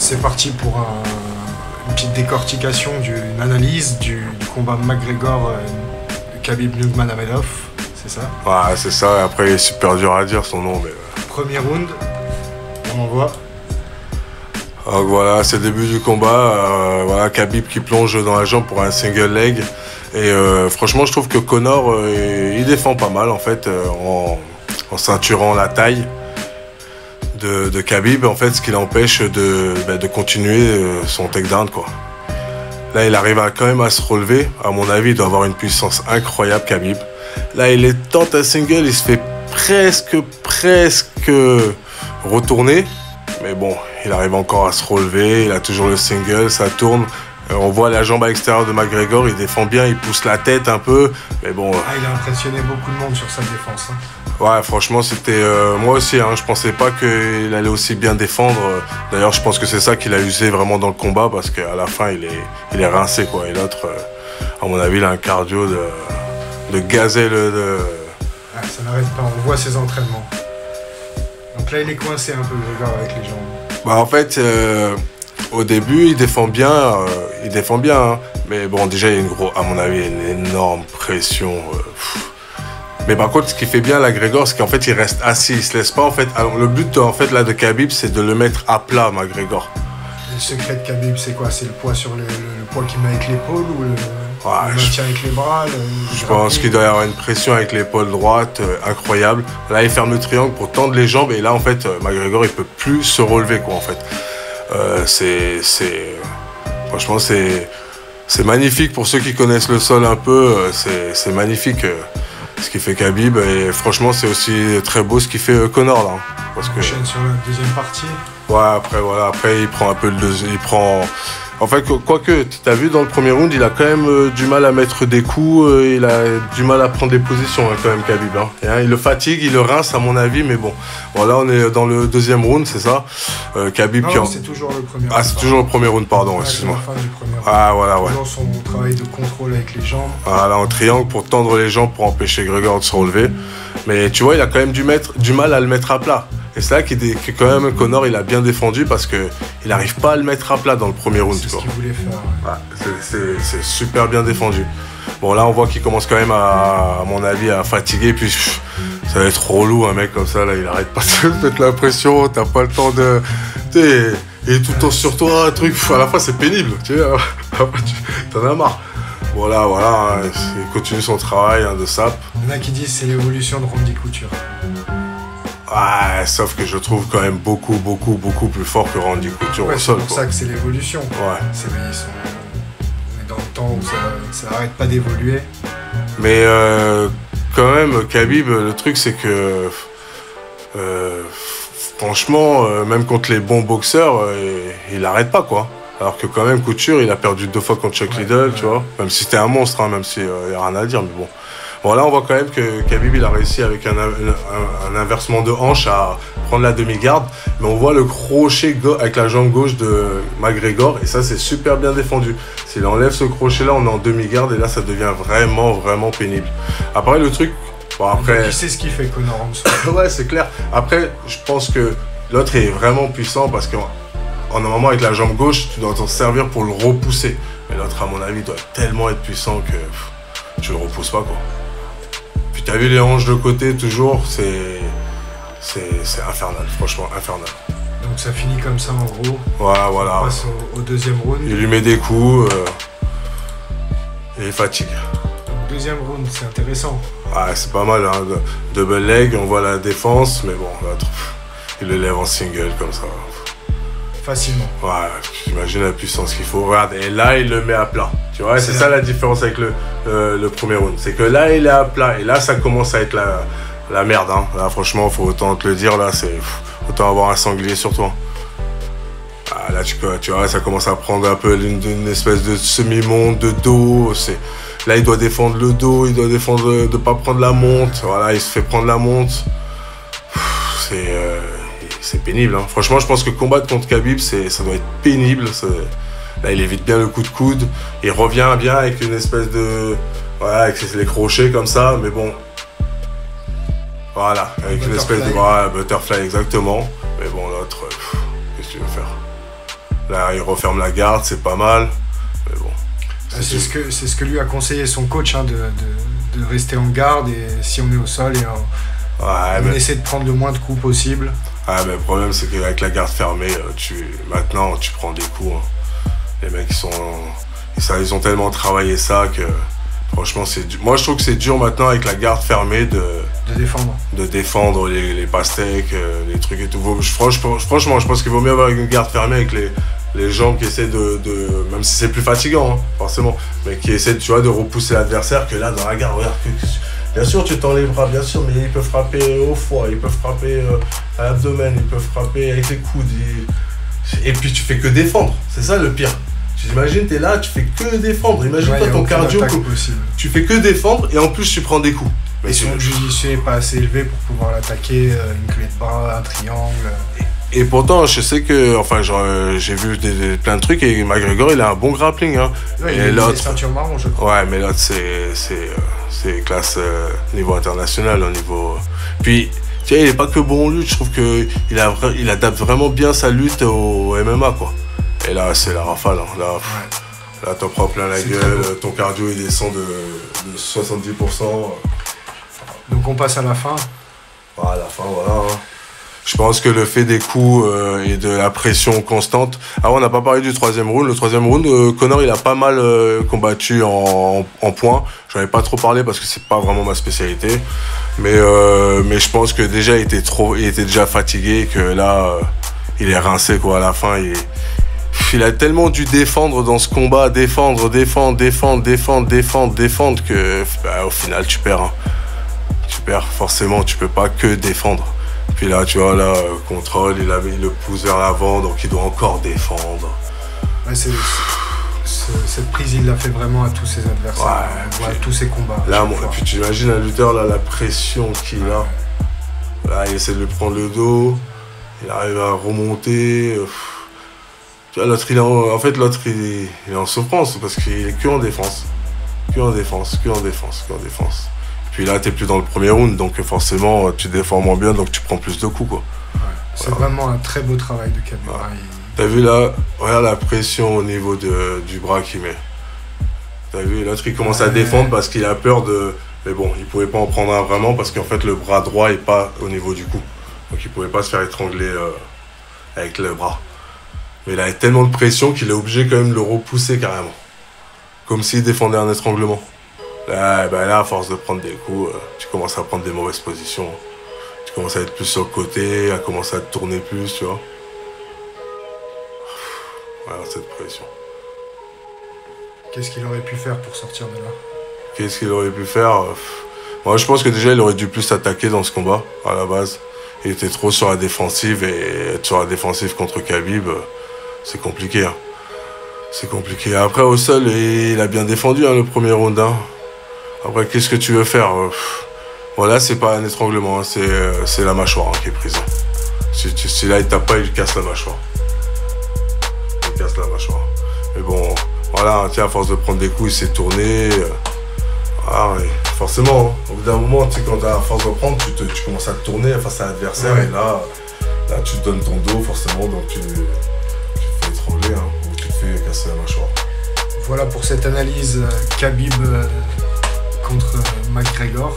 C'est parti pour une petite décortication, une analyse du combat McGregor-Khabib Nurmagomedov, c'est ça? Ouais, c'est ça, et après il est super dur à dire son nom. Mais... Premier round, on en voit. Donc voilà, c'est le début du combat. Voilà, Khabib qui plonge dans la jambe pour un single leg. Et franchement, je trouve que Conor, il défend pas mal en fait, en ceinturant la taille de Khabib, en fait, ce qui l'empêche de continuer son takedown, quoi. Là, il arrive quand même à se relever. À mon avis, il doit avoir une puissance incroyable, Khabib. Là, il tente un single, il se fait presque retourner. Mais bon, il arrive encore à se relever, il a toujours le single, ça tourne. On voit la jambe à l'extérieur de McGregor, il défend bien, il pousse la tête un peu. Mais bon... il a impressionné beaucoup de monde sur sa défense. Hein. Ouais, franchement, c'était... moi aussi, hein, je pensais pas qu'il allait aussi bien défendre. D'ailleurs, je pense que c'est ça qu'il a usé vraiment dans le combat, parce qu'à la fin, il est rincé, quoi. Et l'autre, à mon avis, il a un cardio de gazelle. Ça n'arrête pas, on voit ses entraînements. Donc là, il est coincé un peu, le regard avec les jambes. Bah, en fait, au début, il défend bien, hein. Mais bon, déjà, il y a à mon avis, une énorme pression. Mais par contre, ce qui fait bien McGregor, c'est qu'en fait, il reste assis, il se laisse pas, en fait. Alors, le but, en fait, là, de Khabib, c'est de le mettre à plat, McGregor. Le secret de Khabib, c'est quoi? C'est le poids sur le poids qu'il met avec l'épaule ou le maintien avec les bras? Je pense qu'il doit y avoir une pression avec l'épaule droite incroyable. Là, il ferme le triangle pour tendre les jambes. Et là, en fait, McGregor, il peut plus se relever, quoi, en fait. Franchement, c'est magnifique pour ceux qui connaissent le sol un peu. C'est magnifique ce qui fait Khabib. Et franchement, c'est aussi très beau ce qui fait Conor, là. Parce que... Enchaîne sur la deuxième partie. Ouais, après, il prend un peu le deuxième. En fait, quoique, tu as vu dans le premier round, il a quand même du mal à mettre des coups, il a du mal à prendre des positions, hein, quand même, Khabib. Hein. Il le fatigue, il le rince, à mon avis, mais bon. Bon, là, on est dans le deuxième round, c'est ça. Khabib non, c'est toujours le premier round. Ah, c'est toujours le premier round, pardon, excuse-moi. Voilà, ouais. Toujours son travail de contrôle avec les jambes. Voilà, en triangle pour tendre les jambes pour empêcher Gregor de se relever. Mais tu vois, il a quand même du mal à le mettre à plat. Et c'est là que quand même Conor il a bien défendu parce qu'il n'arrive pas à le mettre à plat dans le premier round. C'est ce qu'il voulait faire. Ouais, c'est super bien défendu. Bon là on voit qu'il commence quand même à mon avis à fatiguer. Puis ça va être relou un mec comme ça là, il arrête pas de se mettre la pression, t'as pas le temps de... Et tout le temps sur toi, un truc, à la fin c'est pénible, tu vois, t'en as marre. Voilà, il continue son travail de sape. Il y en a qui disent c'est l'évolution de Randy Couture. Ouais, sauf que je trouve quand même beaucoup plus fort que Randy Couture au sol. C'est pour ça que c'est l'évolution. Ouais. On est dans le temps où ça n'arrête pas d'évoluer. Mais quand même, Khabib, le truc c'est que franchement, même contre les bons boxeurs, il n'arrête pas, quoi. Alors que quand même, Couture, il a perdu 2 fois contre Chuck Liddell, tu vois. Même si c'était un monstre, hein, même s'il n'y a rien à dire, mais bon. Bon, là, on voit quand même que Khabib, il a réussi avec un inversement de hanche à prendre la demi-garde. Mais on voit le crochet avec la jambe gauche de McGregor. Et ça, c'est super bien défendu. S'il enlève ce crochet-là, on est en demi-garde. Et là, ça devient vraiment pénible. Après, le truc... Bon, après... Tu sais ce qu'il fait, Conor en dessous. Ouais, c'est clair. Après, je pense que l'autre est vraiment puissant parce qu'en un moment, avec la jambe gauche, tu dois t'en servir pour le repousser. Mais l'autre, à mon avis, doit tellement être puissant que tu le repousses pas, quoi. Puis t'as vu les hanches de côté, toujours, c'est infernal, franchement, infernal. Donc ça finit comme ça, en gros. Ouais, voilà. On passe au deuxième round. Il lui met des coups, et il fatigue. Donc deuxième round, c'est intéressant. Ouais, c'est pas mal, hein. Double leg, on voit la défense, mais bon, l'autre, il le lève en single, comme ça. Facilement. Ouais, j'imagine la puissance qu'il faut. Regarde, et là, il le met à plat. Tu vois, c'est ça la différence avec le premier round. C'est que là, il est à plat. Et là, ça commence à être la merde. Hein. Là, franchement, faut autant te le dire. Là, c'est autant avoir un sanglier sur toi. Ah, là, tu vois, ça commence à prendre un peu une espèce de semi-monte de dos. Là, il doit défendre le dos. Il doit défendre de ne pas prendre la monte. Voilà, il se fait prendre la monte. C'est pénible, hein. Franchement, je pense que combattre contre Khabib, ça doit être pénible. Là, il évite bien le coup de coude. Il revient bien avec une espèce de... Voilà, avec les crochets comme ça, mais bon... Voilà, avec une espèce de... Ouais, butterfly, exactement. Mais bon, l'autre, qu'est-ce que tu veux faire? Là, il referme la garde, c'est pas mal. Mais bon. C'est ce que lui a conseillé son coach, hein, de rester en garde et si on est au sol, et on essaie de prendre le moins de coups possible. Ah, mais le problème, c'est qu'avec la garde fermée, maintenant, tu prends des coups. Hein. Les mecs, ils ont tellement travaillé ça que, franchement, c'est dur. Moi, je trouve que c'est dur maintenant, avec la garde fermée, de défendre les pastèques, les trucs et tout. Franchement, je pense qu'il vaut mieux avoir une garde fermée avec les jambes qui essaient même si c'est plus fatigant, hein, forcément, mais qui essaient, tu vois, de repousser l'adversaire, que là, dans la garde, regarde, bien sûr, tu tends les bras, bien sûr, mais ils peuvent frapper au foie, ils peuvent frapper à l'abdomen, ils peuvent frapper avec les coudes. Et puis, tu fais que défendre. C'est ça le pire. Tu t'imagines, t'es là, tu fais que défendre. Imagine-toi ton cardio, tu fais que défendre et en plus, tu prends des coups. Mais son judicieux n'est pas assez élevé pour pouvoir l'attaquer, une clé de bras, un triangle. Et pourtant, je sais que, j'ai vu plein de trucs et McGregor, il a un bon grappling. Hein. Ouais, il a des ceintures marron, je crois. Ouais, mais l'autre, c'est classe niveau international, au niveau. Puis, tu sais, il n'est pas que bon en lutte. Je trouve qu'il adapte vraiment bien sa lutte au MMA, quoi. Et là, c'est la rafale. Hein. Là, t'en prends plein la gueule. Ton cardio, il descend de 70%. Donc, on passe à la fin. À la fin, voilà. Hein. Je pense que le fait des coups et de la pression constante... Ah, on n'a pas parlé du troisième round. Le troisième round, Conor, il a pas mal combattu en points. J'en ai pas trop parlé parce que c'est pas vraiment ma spécialité. Mais je pense que déjà, il était déjà fatigué et que là, il est rincé, quoi. À la fin, il a tellement dû défendre dans ce combat. Défendre, que au final, tu perds. Hein. Tu perds, forcément, tu peux pas que défendre. Puis là, tu vois, là, contrôle, il a mis le pouce vers l'avant, donc il doit encore défendre. Ouais, cette prise, il l'a fait vraiment à tous ses adversaires, à tous ses combats. Là, puis tu imagines un lutteur, là, la pression qu'il a. Là, il essaie de lui prendre le dos, il arrive à remonter. Tu vois, l'autre, l'autre, il est en souffrance parce qu'il est que en défense. Que en défense. Puis là, t'es plus dans le premier round, donc forcément, tu défends moins bien, donc tu prends plus de coups, quoi. Ouais, c'est vraiment un très beau travail de Khabib. Ouais. T'as vu là, regarde la pression au niveau du bras qu'il met. T'as vu, l'autre, il commence à défendre parce qu'il a peur de... Mais bon, il pouvait pas en prendre un vraiment parce qu'en fait, le bras droit est pas au niveau du cou. Donc il pouvait pas se faire étrangler avec le bras. Mais il a tellement de pression qu'il est obligé quand même de le repousser carrément. Comme s'il défendait un étranglement. Là, à force de prendre des coups, tu commences à prendre des mauvaises positions. Tu commences à être plus sur le côté, à commencer à te tourner plus, tu vois. Voilà, cette pression. Qu'est-ce qu'il aurait pu faire pour sortir de là? Qu'est-ce qu'il aurait pu faire? Moi, je pense que déjà, il aurait dû plus s'attaquer dans ce combat, à la base. Il était trop sur la défensive, et être sur la défensive contre Khabib, c'est compliqué. Hein. C'est compliqué. Après, au sol, il a bien défendu le premier round. Hein. Après, qu'est-ce que tu veux faire? Voilà, c'est pas un étranglement, hein, c'est la mâchoire qui est prise. Si là, il tape pas, il casse la mâchoire. Il casse la mâchoire. Mais bon, voilà, tiens, à force de prendre des coups, il s'est tourné. Ouais, forcément, hein, au bout d'un moment, tu sais, quand à force de prendre, tu commences à te tourner face à l'adversaire. Ouais. Et là, tu te donnes ton dos, forcément, donc tu te fais étrangler, hein, ou tu te fais casser la mâchoire. Voilà pour cette analyse Khabib contre McGregor.